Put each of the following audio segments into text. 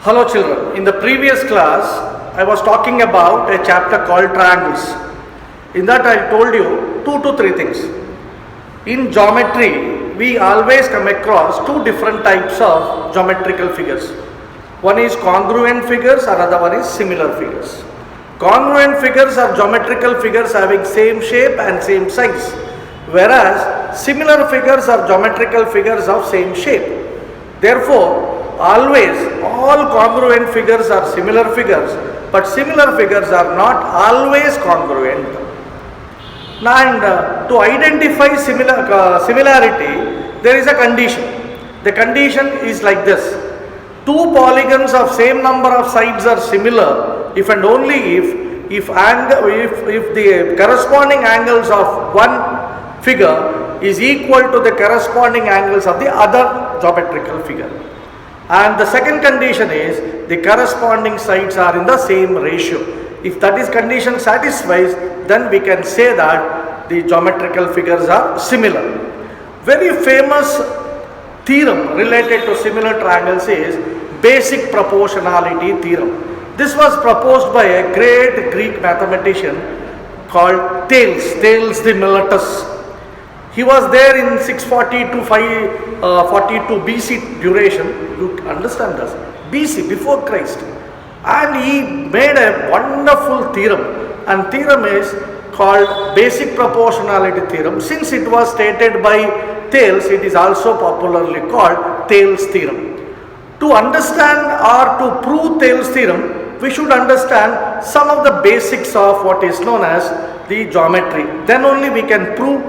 Hello children, in the previous class I was talking about a chapter called triangles. In that I told you 2 to 3 things. In geometry we always come across 2 different types of geometrical figures. One is congruent figures, another one is similar figures. Congruent figures are geometrical figures having same shape and same size, whereas similar figures are geometrical figures of same shape. Therefore, always all congruent figures are similar figures, but similar figures are not always congruent. Now, and to identify similarity, there is a condition. The condition is like this: 2 polygons of same number of sides are similar if and only if the corresponding angles of one figure is equal to the corresponding angles of the other geometrical figure. And the second condition is the corresponding sides are in the same ratio. If that is condition satisfies, then we can say that the geometrical figures are similar. Very famous theorem related to similar triangles is basic proportionality theorem. This was proposed by a great Greek mathematician called Thales the Miletus. He was there in 640 to 542 BC duration. You understand this? BC, before Christ. And he made a wonderful theorem. And theorem is called basic proportionality theorem. Since it was stated by Thales, it is also popularly called Thales theorem. To understand or to prove Thales theorem, we should understand some of the basics of what is known as the geometry. Then only we can prove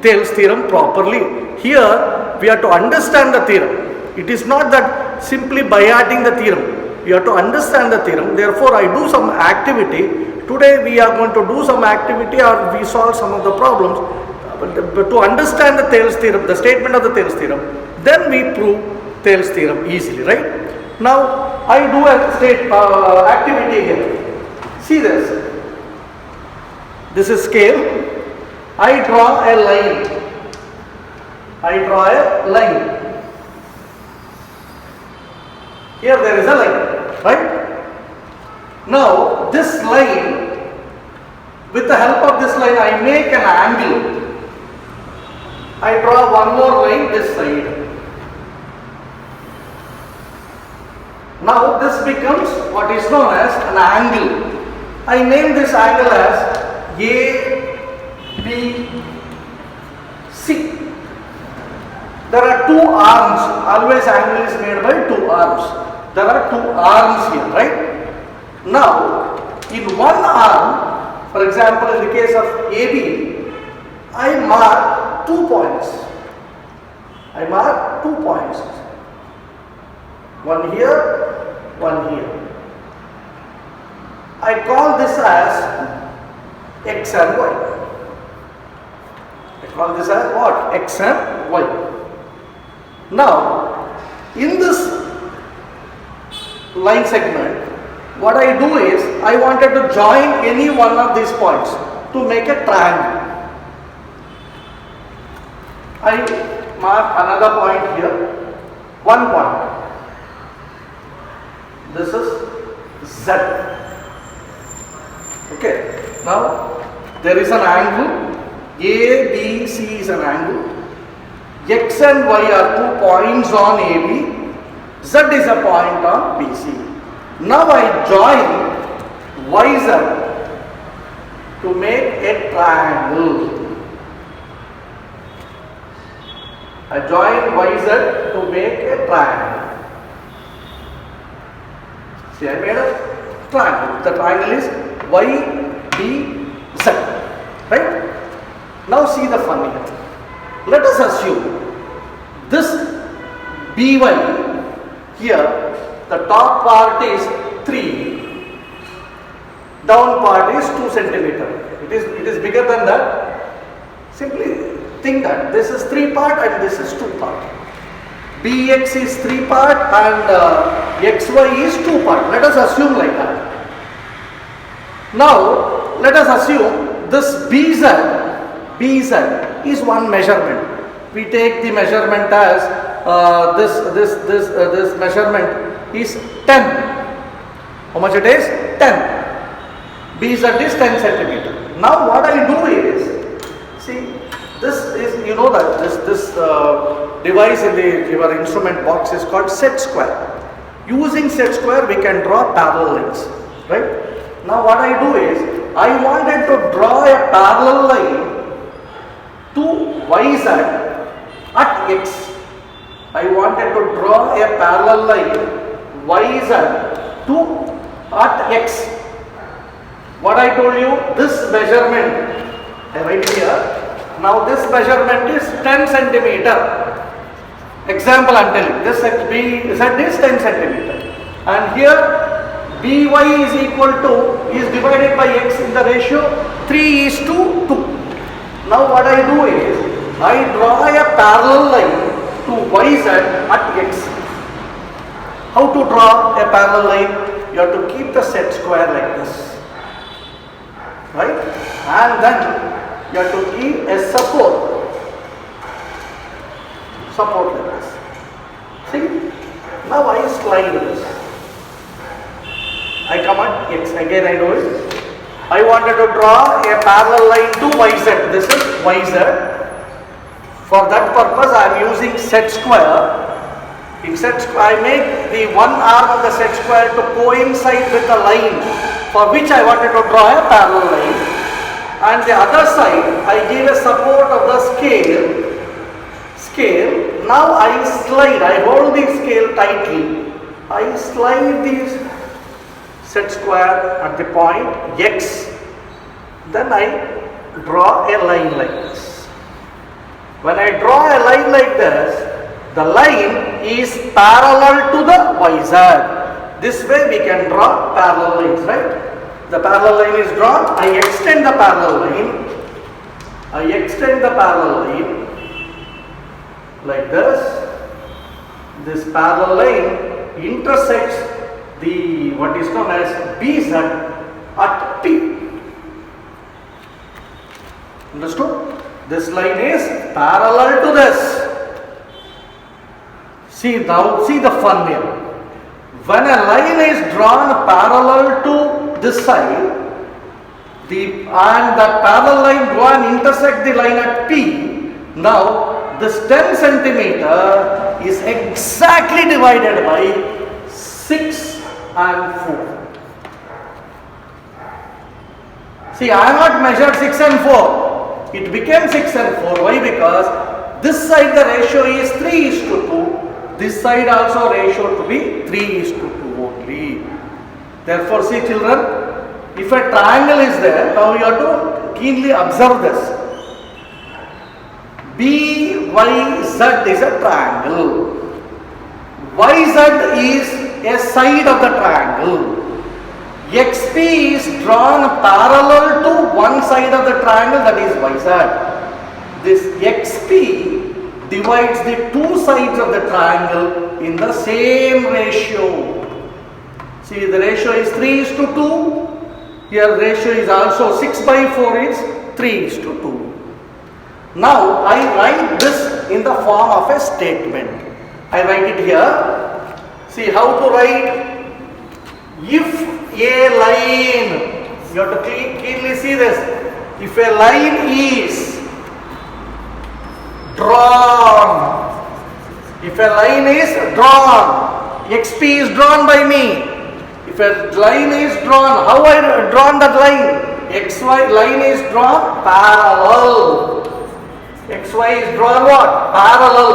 Thales theorem properly. Here we have to understand the theorem. It is not that simply by adding the theorem. We have to understand the theorem. Therefore, I do some activity. Today we are going to do some activity or we solve some of the problems. But to understand the Thales theorem, the statement of the Thales theorem, then we prove Thales theorem easily, right? Now I do a activity here. See this. This is scale. I draw a line. Here there is a line, right? Now this line, with the help of this line I make an angle. I draw one more line this side. Now this becomes what is known as an angle. I name this angle as A, B, C. There are 2 arms. Always angle is made by 2 arms. There are 2 arms here, right? Now, in one arm, for example, in the case of AB, I mark 2 points. One here, one here. I call this as X and Y. I call this as what? X and Y. Now, in this line segment, what I do is, I wanted to join any one of these points to make a triangle. I mark another point here, 1 point. This is Z. Okay. Now, there is an angle. A, B, C is an angle. X and Y are 2 points on AB. Z is a point on BC. Now I join YZ to make a triangle. I join YZ to make a triangle. See, I made a triangle. The triangle is YBZ. Right? Now see the fun here. Let us assume this BY here, the top part is 3, down part is 2 centimeter. It is bigger than that. Simply think that this is 3 part and this is 2 part. BX is 3 part and XY is 2 part. Let us assume like that. Now let us assume this BZ is one measurement. We take the measurement as this measurement is 10. How much it is? 10. BZ is 10 centimeter. Now what I do is, see, this is, you know that this device in your instrument box is called set square. Using set square we can draw parallel lines, right? Now what I do is, I wanted to draw a parallel line to YZ at X. I wanted to draw a parallel line YZ to at X. What I told you, this measurement, I write here. Now this measurement is 10 centimeter. Example I am telling, this BZ is 10 centimeter. And here BY is equal to, is divided by X in the ratio 3:2. Now what I do is, I draw a parallel line to YZ at X. How to draw a parallel line? You have to keep the set square like this, right? And then you have to keep a support like this. See? Now I slide this. I come at X. Again I do it. I wanted to draw a parallel line to YZ. This is YZ. For that purpose I am using set square. In set square I make the one arm of the set square to coincide with the line for which I wanted to draw a parallel line. And the other side I give a support of the scale. Now I slide, I hold the scale tightly. I slide this set square at the point X. Then I draw a line like this. When I draw a line like this, the line is parallel to the YZ. This way we can draw parallel lines, right? The parallel line is drawn. I extend the parallel line. Like this. This parallel line intersects the what is known as BZ at P. Understood? This line is parallel to this. See the fun here. When a line is drawn parallel to this side, and the parallel line drawn intersect the line at P, now this 10 centimeter is exactly divided by 6 and 4. See, I have not measured 6 and 4. It became 6 and 4. Why? Because this side the ratio is 3:2. This side also ratio to be 3:2 only. Therefore, see children, if a triangle is there, now you have to keenly observe this. BYZ is a triangle. YZ is a side of the triangle. XP is drawn parallel to one side of the triangle, that is YZ. This XP divides the two sides of the triangle in the same ratio. See, the ratio is 3:2. Here ratio is also 6/4 is 3:2. Now I write this in the form of a statement. I write it here. See how to write. If a line, you have to keenly see this. If a line is drawn, XP is drawn by me. If a line is drawn, how I drawn that line? XY line is drawn parallel. XY is drawn what? Parallel.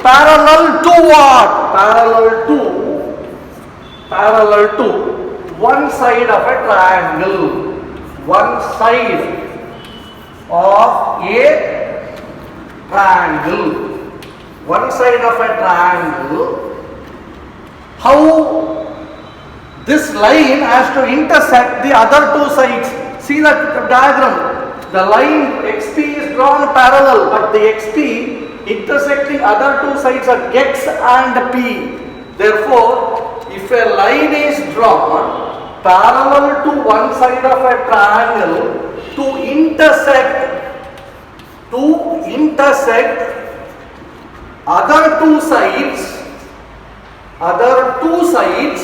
Parallel to what? Parallel to one side of a triangle. One side of a triangle. One side of a triangle. How this line has to intersect the other two sides. See that diagram. The line XP is drawn parallel, but the XP intersecting other two sides are X and P. Therefore, if a line is drawn parallel to one side of a triangle to intersect other two sides other two sides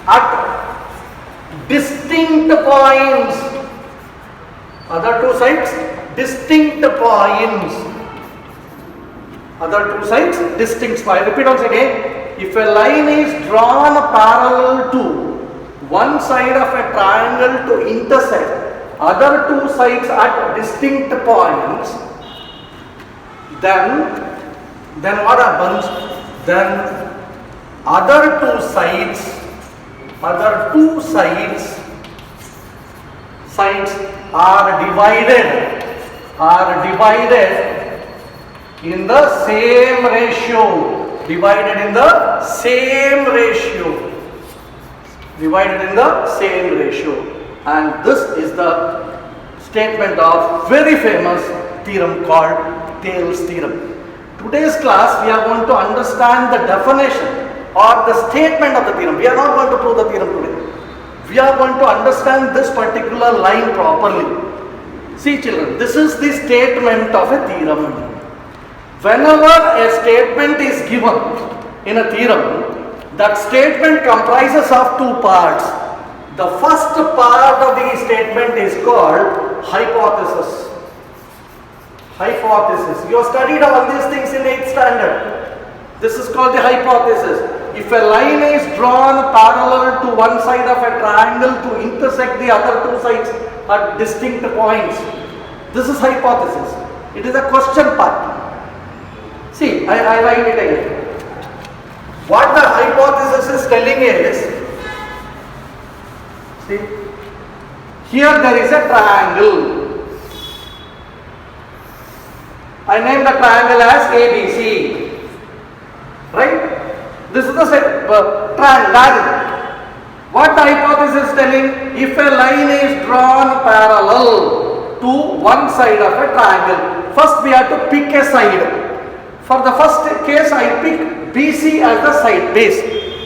at distinct points. Other two sides, distinct points. Other two sides, distinct points. Repeat once again. If a line is drawn parallel to one side of a triangle to intersect other two sides at distinct points, then what happens? Then other two sides are divided in the same ratio. Divided in the same ratio. And this is the statement of very famous theorem called Thales theorem. Today's class we are going to understand the definition or the statement of the theorem. We are not going to prove the theorem today. We are going to understand this particular line properly. See children, this is the statement of a theorem. Whenever a statement is given in a theorem, that statement comprises of two parts. The first part of the statement is called hypothesis. You have studied all these things in 8th standard. This is called the hypothesis. If a line is drawn parallel to one side of a triangle to intersect the other two sides at distinct points, this is hypothesis. It is a question part. See, I write it again. What the hypothesis is telling is, see, here there is a triangle. I name the triangle as ABC. Right? This is the triangle. What the hypothesis is telling? If a line is drawn parallel to one side of a triangle, first we have to pick a side. For the first case, I pick BC as the side base.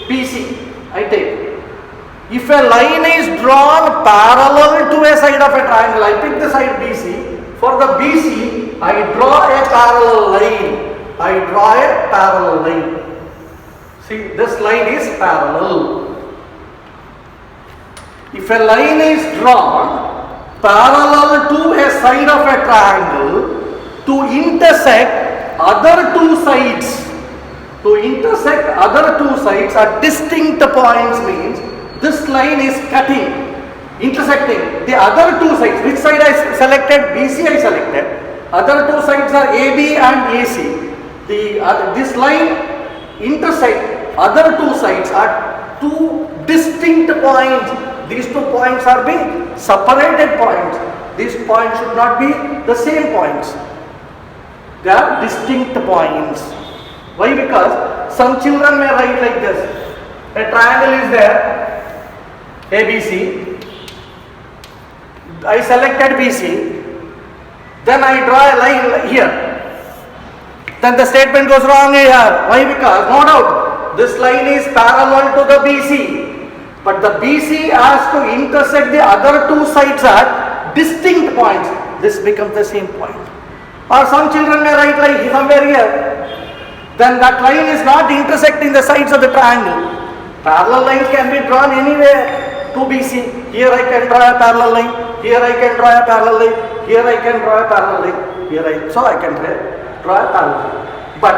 BC, I take. If a line is drawn parallel to a side of a triangle, I pick the side BC. For the BC, I draw a parallel line. See, this line is parallel. If a line is drawn parallel to a side of a triangle to intersect other two sides at distinct points means this line is intersecting the other two sides. Which side I selected? BC I selected. Other two sides are AB and AC. This line intersect other two sides at two distinct points. These 2 points are being separated points. These points should not be the same points. They are distinct points. Why? Because some children may write like this. A triangle is there, ABC. I selected BC. Then I draw a line here. Then the statement goes wrong here. Why? Because no doubt this line is parallel to the BC. But the BC has to intersect the other two sides at distinct points. This becomes the same point. Or some children may write like somewhere here. Then that line is not intersecting the sides of the triangle. Parallel lines can be drawn anywhere to BC. Here I can draw a parallel line. Here I can draw a parallel line. Here I can draw a parallel line. So I can draw a parallel line. But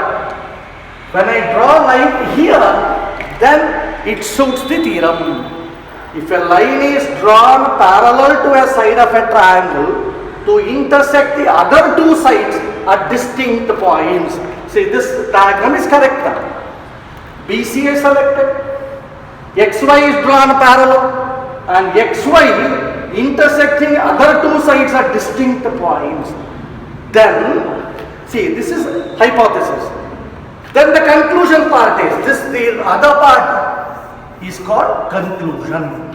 when I draw a line here, then it suits the theorem. If a line is drawn parallel to a side of a triangle to intersect the other two sides at distinct points. See, this diagram is correct now. BC is selected, XY is drawn parallel, and XY intersecting other two sides at distinct points. Then, see, this is hypothesis. Then the conclusion part is, the other part is called conclusion.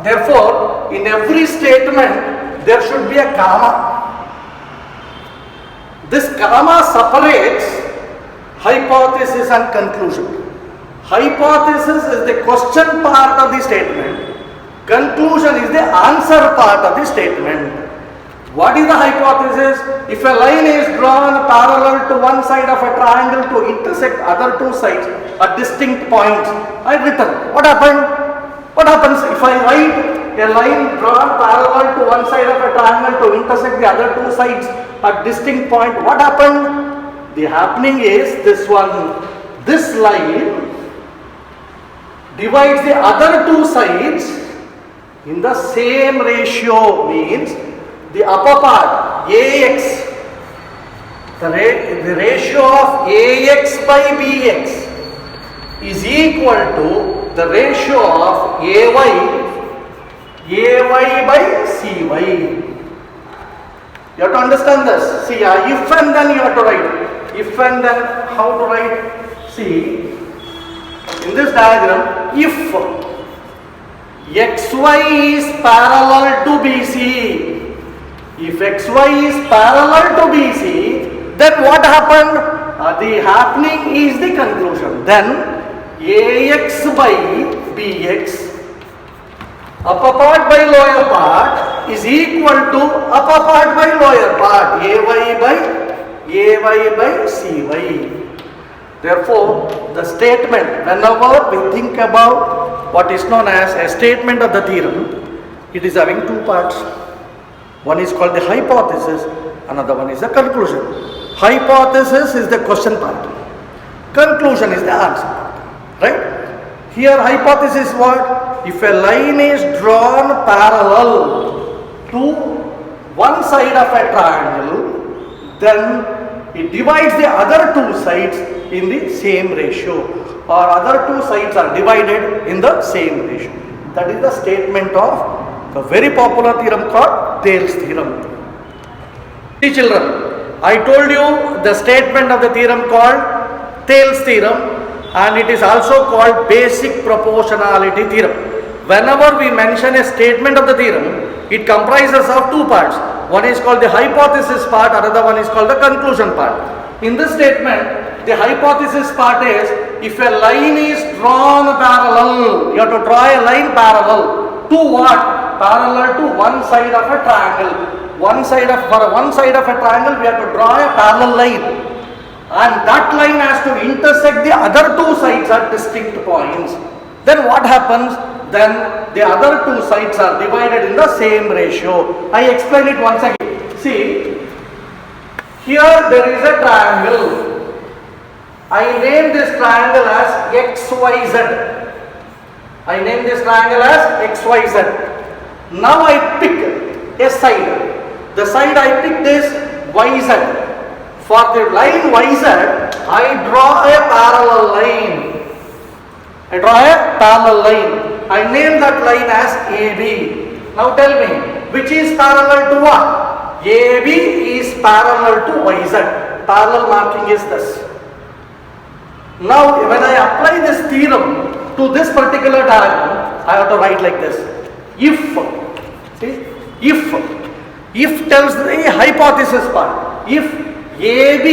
Therefore, in every statement, there should be a comma. This comma separates hypothesis and conclusion. Hypothesis is the question part of the statement. Conclusion is the answer part of the statement. What is the hypothesis? If a line is drawn parallel to one side of a triangle to intersect other two sides at distinct points, I written. What happened? What happens if I write a line drawn parallel to one side of a triangle to intersect the other two sides at distinct point? What happened? The happening is this one. This line divides the other two sides in the same ratio, means the upper part AX, the ratio of AX by BX is equal to the ratio of AY by CY. You have to understand this. See, if and then you have to write. If and then, how to write? See, in this diagram, if XY is parallel to BC, if XY is parallel to BC, then what happened? The happening is the conclusion. Then AX by BX, upper part by lower part, is equal to upper part by lower part, AY by CY. Therefore, the statement, whenever we think about what is known as a statement of the theorem, it is having two parts. One is called the hypothesis, another one is the conclusion. Hypothesis is the question part. Conclusion is the answer part. Right? Here hypothesis is what? If a line is drawn parallel to one side of a triangle, then it divides the other two sides in the same ratio, or other two sides are divided in the same ratio. That is the statement of a very popular theorem called Thales theorem. See children, I told you the statement of the theorem called Thales theorem, and it is also called basic proportionality theorem. Whenever we mention a statement of the theorem, it comprises of two parts. One is called the hypothesis part, another one is called the conclusion part. In this statement, the hypothesis part is, if a line is drawn parallel, you have to draw a line parallel to what? Parallel to one side of a triangle. For one side of a triangle, we have to draw a parallel line, and that line has to intersect the other two sides at distinct points. Then what happens? Then the other two sides are divided in the same ratio. I explain it once again. See, here there is a triangle. I name this triangle as XYZ. I name this triangle as XYZ. Now I pick a side. The side I picked is YZ. For the line YZ, I draw a parallel line. I draw a parallel line. I name that line as AB. Now tell me, which is parallel to what? AB is parallel to YZ. Parallel marking is this. Now when I apply this theorem to this particular diagram, I have to write like this. If tells the hypothesis part. If AB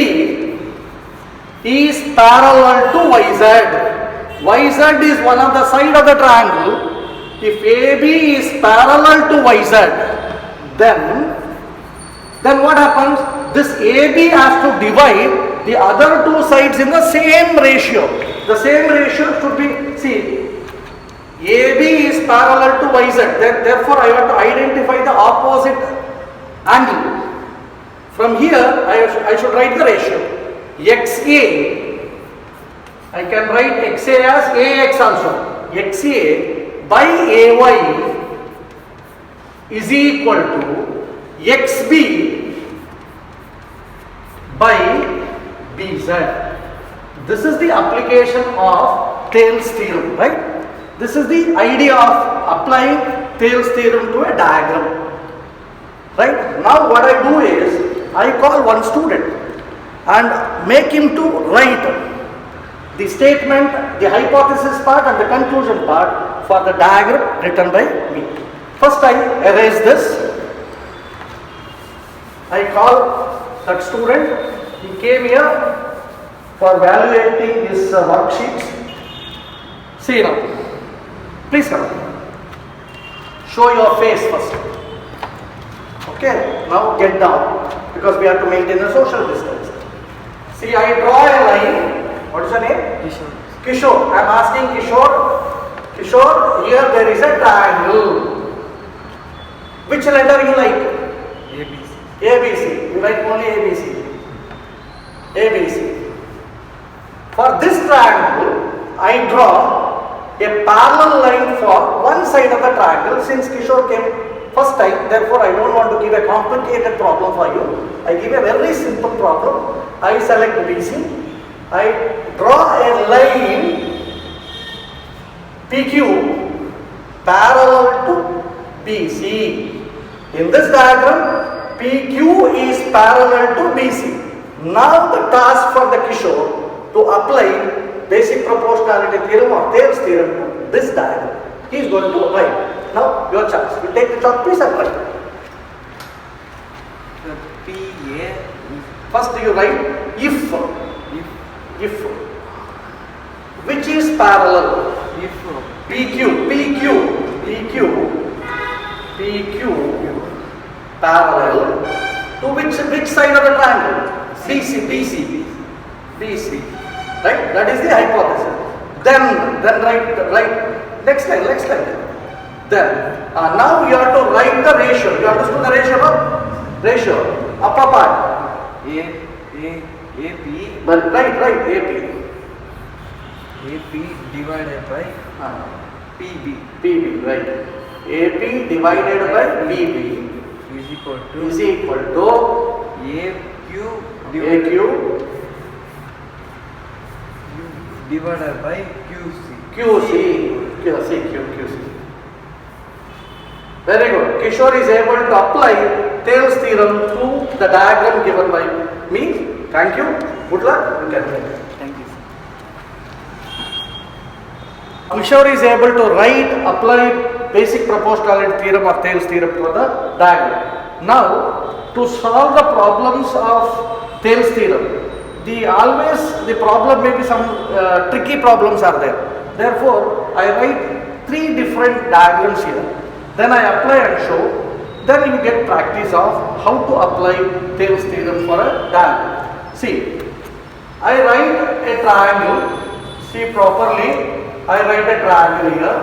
is parallel to YZ, YZ is one of the side of the triangle. If AB is parallel to YZ, then what happens? This AB has to divide the other two sides in the same ratio. The same ratio should be, see, AB is parallel to YZ, therefore I have to identify the opposite angle. From here, I should write the ratio. XA, I can write XA as AX also. XA by AY is equal to XB by BZ. This is the application of Thales theorem, right? This is the idea of applying Thales theorem to a diagram. Right? Now what I do is, I call one student and make him to write the statement, the hypothesis part and the conclusion part for the diagram written by me. First I erase this. I call that student. He came here for evaluating his worksheets. See now. Please come. Show your face first. Okay. Okay, now get down because we have to maintain a social distance. See, I draw a line. What is your name? Kishore. Kishore. I am asking Kishore. Kishore, here there is a triangle. Which letter you like? ABC. ABC. You like only ABC. ABC. For this triangle, I draw a parallel line for one side of the triangle. Since Kishore came first time, therefore I don't want to give a complicated problem for you. I give a very simple problem. I select BC. I draw a line PQ parallel to BC. In this diagram, PQ is parallel to BC. Now the task for the Kishore to apply basic proportionality theorem or Thales theorem to this diagram. He is going to write. Now your chance. You take the chalk piece and write. The PA. First you write if which is parallel. If PQ parallel to which side of the triangle? BC. Right? That is the hypothesis. Then write next line. Then now you have to write the ratio. You understood the ratio, no? Ratio. Upper part. AP. But right, AP. AP divided by PB, right. AP divided by PB is equal is to equal to AQ divided by QC. Very good. Kishore is able to apply Thales theorem to the diagram given by me. Thank you. Good luck. You can take it. Thank you. Kishore is able to apply basic proportionality theorem or Thales theorem to the diagram. Now, to solve the problems of Thales theorem, the problem may be some tricky problems are there. Therefore, I write 3 different diagrams here. Then I apply and show. Then you get practice of how to apply Thales theorem for a diagram. See, I write a triangle. See properly. I write a triangle here.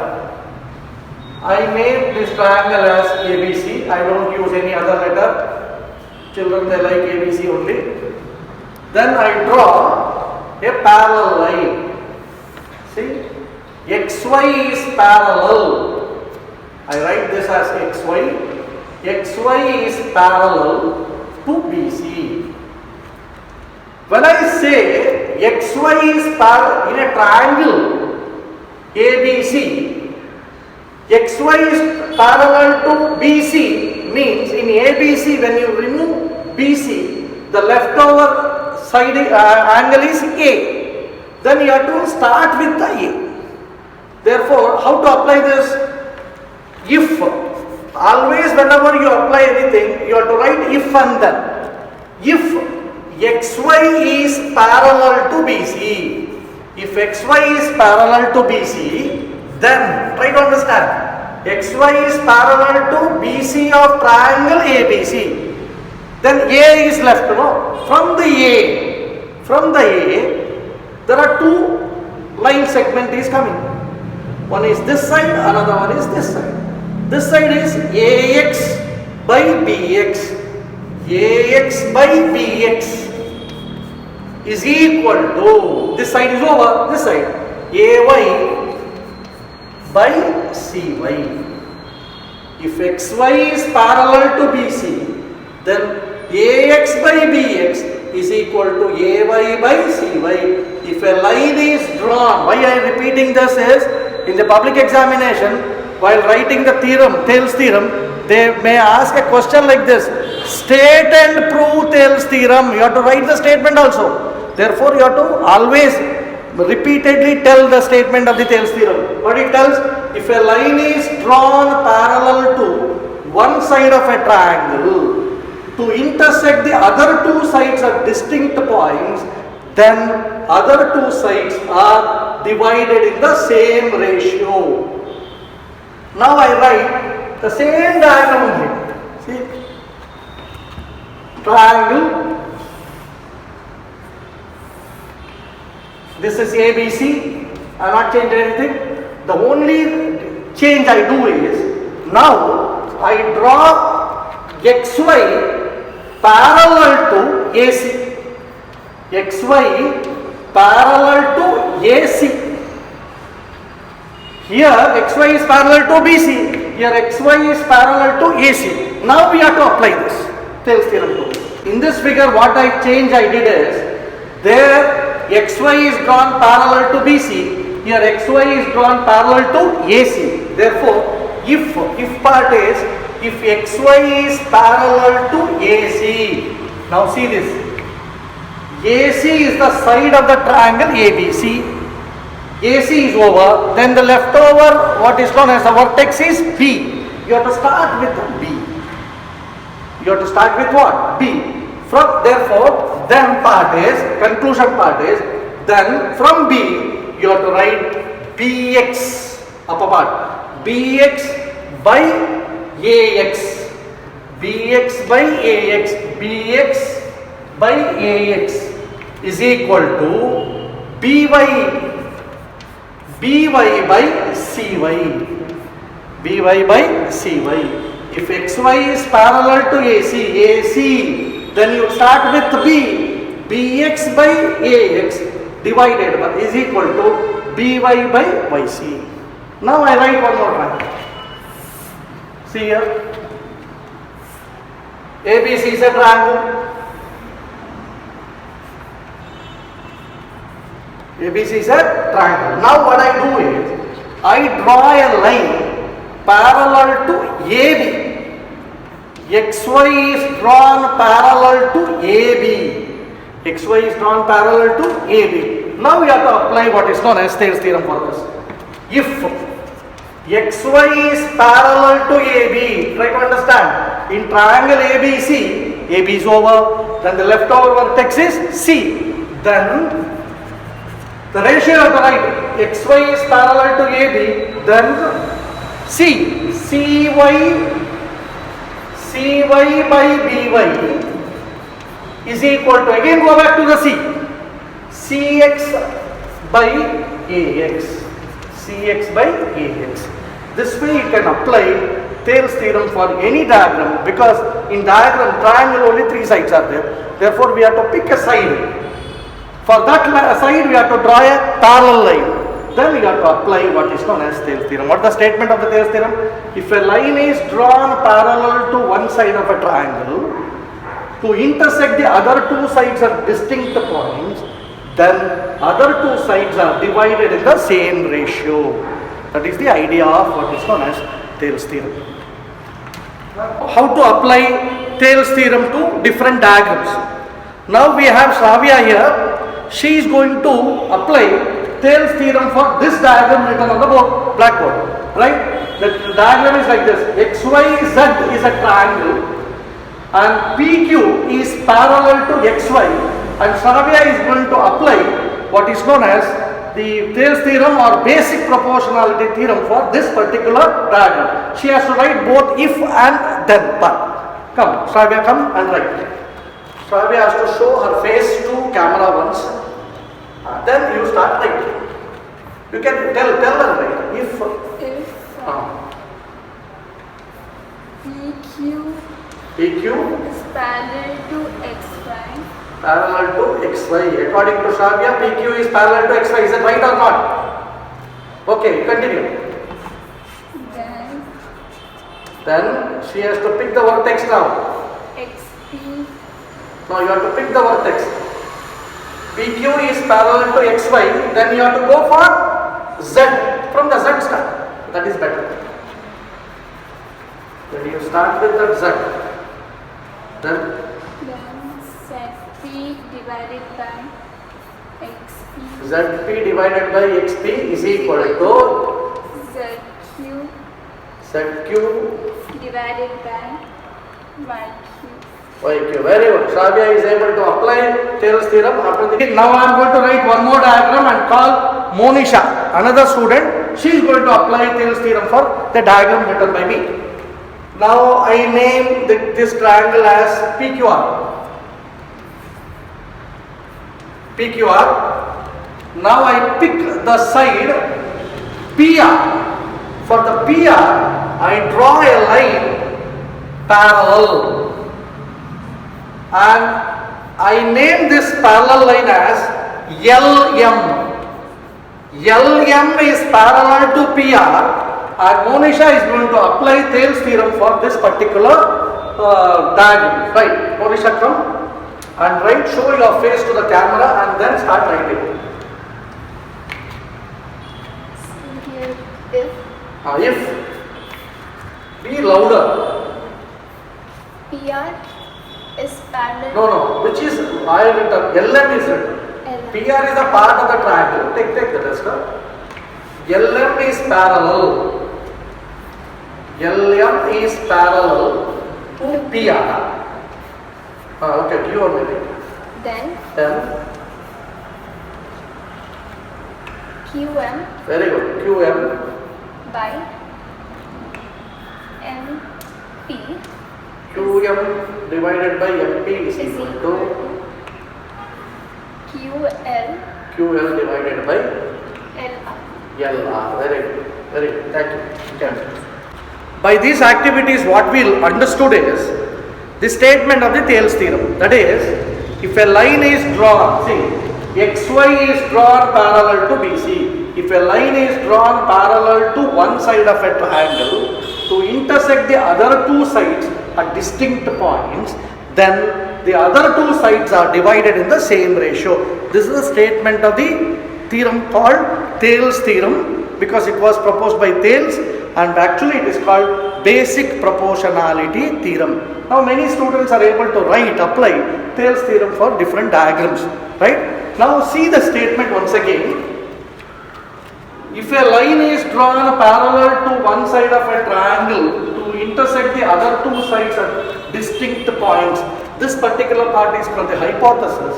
I make this triangle as ABC. I don't use any other letter. Children, they like ABC only. Then I draw a parallel line. See, XY is parallel. I write this as XY. XY is parallel to BC. When I say XY is parallel in a triangle ABC, XY is parallel to BC means in ABC when you remove BC, the leftover side angle is A. Then you have to start with the A. Therefore, how to apply this? If. Always whenever you apply anything, you have to write if and then. If XY is parallel to BC, if XY is parallel to BC, then try to understand. XY is parallel to BC of triangle ABC. Then A is left, no? From the A, there are 2 line segment is coming. One is this side, another one is this side. This side is AX by BX. AX by BX is equal to, this side is over, this side, AY by CY. If XY is parallel to BC, then AX by BX is equal to AY by CY. If a line is drawn, why I am repeating this is, in the public examination, while writing the theorem, Thales theorem, they may ask a question like this: state and prove Thales theorem. You have to write the statement also. Therefore, you have to always repeatedly tell the statement of the Thales theorem. What it tells? If a line is drawn parallel to one side of a triangle to intersect the other 2 sides at distinct points, then other 2 sides are divided in the same ratio. Now I write the same diagram only. See, triangle. This is ABC. I have not changed anything. The only change I do is, now I draw XY parallel to AC. XY parallel to AC. Here XY is parallel to BC. Here XY is parallel to AC. Now we have to apply this Thales theorem 2. In this figure, what I did is, there XY is drawn parallel to BC. Here XY is drawn parallel to AC. Therefore, if part is, if XY is parallel to AC. Now see this. AC is the side of the triangle ABC. AC is over, then the leftover, what is known as the vertex, is B. You have to start with B. You have to start with what? B. Therefore, then part is, conclusion part is, then from B, you have to write BX, upper part, BX by AX, BX by AX, BX by AX is equal to BY by CY. BY by CY. If XY is parallel to AC, then you start with B. BX by AX divided by is equal to BY by YC. Now I write one more triangle. See here. ABC is a triangle. ABC is a triangle. Now what I do is, I draw a line parallel to AB. XY is drawn parallel to AB. XY is drawn parallel to AB. Now we have to apply what is known as Thales theorem for this. If XY is parallel to AB, try to understand. In triangle ABC, AB is over, then the leftover vertex is C. Then the ratio of the right, XY is parallel to AB, then C, CY by BY is equal to, again go back to the C, CX by AX, CX by AX. This way you can apply Thales theorem for any diagram, because in diagram triangle only 3 sides are there. Therefore we have to pick a side. For that side we have to draw a parallel line. Then we have to apply what is known as Thales theorem. What is the statement of the Thales theorem? If a line is drawn parallel to one side of a triangle, to intersect the other 2 sides at distinct points, then other 2 sides are divided in the same ratio. That is the idea of what is known as Thales theorem. How to apply Thales theorem to different diagrams? Now we have Shravya here. She is going to apply Thales theorem for this diagram written on the board, blackboard, right? The diagram is like this. XYZ is a triangle and PQ is parallel to XY, and Shravya is going to apply what is known as the Thales theorem or basic proportionality theorem for this particular diagram. She has to write both if and then but. Come, Shravya, come and write. Shravya has to show her face to camera once. Then you start writing. You can tell her, right? If PQ is parallel to XY. Parallel to XY. According to Shravya, PQ is parallel to XY. Is that right or not? Okay, continue. Then she has to pick the vertex now. XP. Now you have to pick the vertex. PQ is parallel to XY, then you have to go for Z, from the Z start. That is better. Then you start with the Z. Then ZP divided by XP. ZP divided by XP is equal to ZQ divided by YQ. YQ. Very good. Shravya is able to apply Thales theorem. Now I am going to write one more diagram and call Monisha, another student. She is going to apply Thales theorem for the diagram written by me. Now I name this triangle as PQR. PQR. Now I pick the side PR. For the PR, I draw a line parallel, and I name this parallel line as LM. LM is parallel to PR, and Monisha is going to apply Thales theorem for this particular diagram. Right, Monisha, come and write, show your face to the camera and then start writing. See here, if Be louder. PR is parallel. No, which is I have written, LM is written. L. PR is a part of the triangle. Take the duster. LM is parallel. LM is parallel to PR. Okay, you are ready. Then QM Very good. QM. by MP QM divided by MP is is equal equal to to QL QL divided by LR. LR. Very good. Very good. Thank you. Okay. By these activities, what we understood is the statement of the Thales theorem. That is, if a line is drawn, see, XY is drawn parallel to BC. If a line is drawn parallel to one side of a triangle to intersect the other two sides at distinct points, then the other two sides are divided in the same ratio. This is a statement of the theorem called Thales theorem because it was proposed by Thales, and actually it is called basic proportionality theorem. Now many students are able to apply Thales theorem for different diagrams, right? Now see the statement once again. If a line is drawn parallel to one side of a triangle to intersect the other two sides at distinct points, this particular part is called the hypothesis,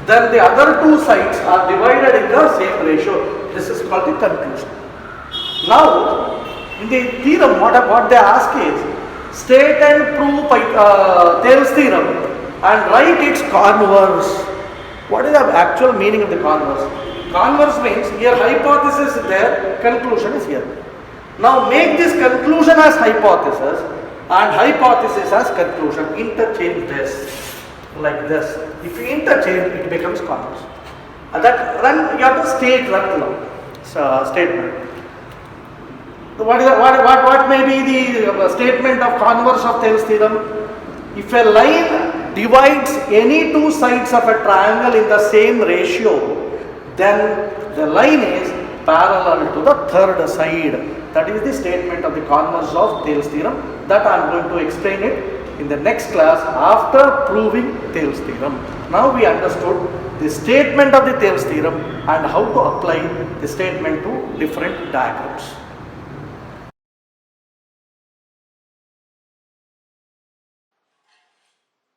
then the other two sides are divided in the same ratio. This is called the conclusion. Now, in the theorem, what they ask is, state and prove Thales theorem and write its converse. What is the actual meaning of the converse? Converse means here hypothesis is there, conclusion is here. Now make this conclusion as hypothesis and hypothesis as conclusion. Interchange this like this. If you interchange, it becomes converse. You have to state that statement. What may be the statement of converse of Thales theorem? If a line divides any two sides of a triangle in the same ratio, then the line is parallel to the third side. That is the statement of the converse of Thales theorem. That I am going to explain it in the next class after proving Thales theorem. Now we understood the statement of the Thales theorem and how to apply the statement to different diagrams.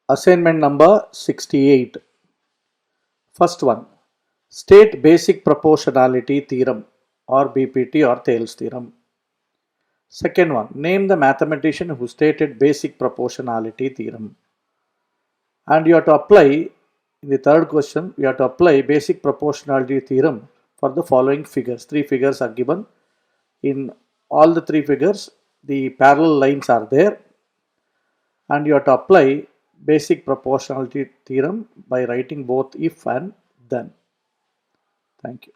Assignment number 68. First one, state basic proportionality theorem or BPT or Thales theorem. Second one, name the mathematician who stated basic proportionality theorem. And you have to apply, in the third question, you have to apply basic proportionality theorem for the following figures. Three figures are given. In all the three figures, the parallel lines are there. And you have to apply basic proportionality theorem by writing both if and then. Thank you.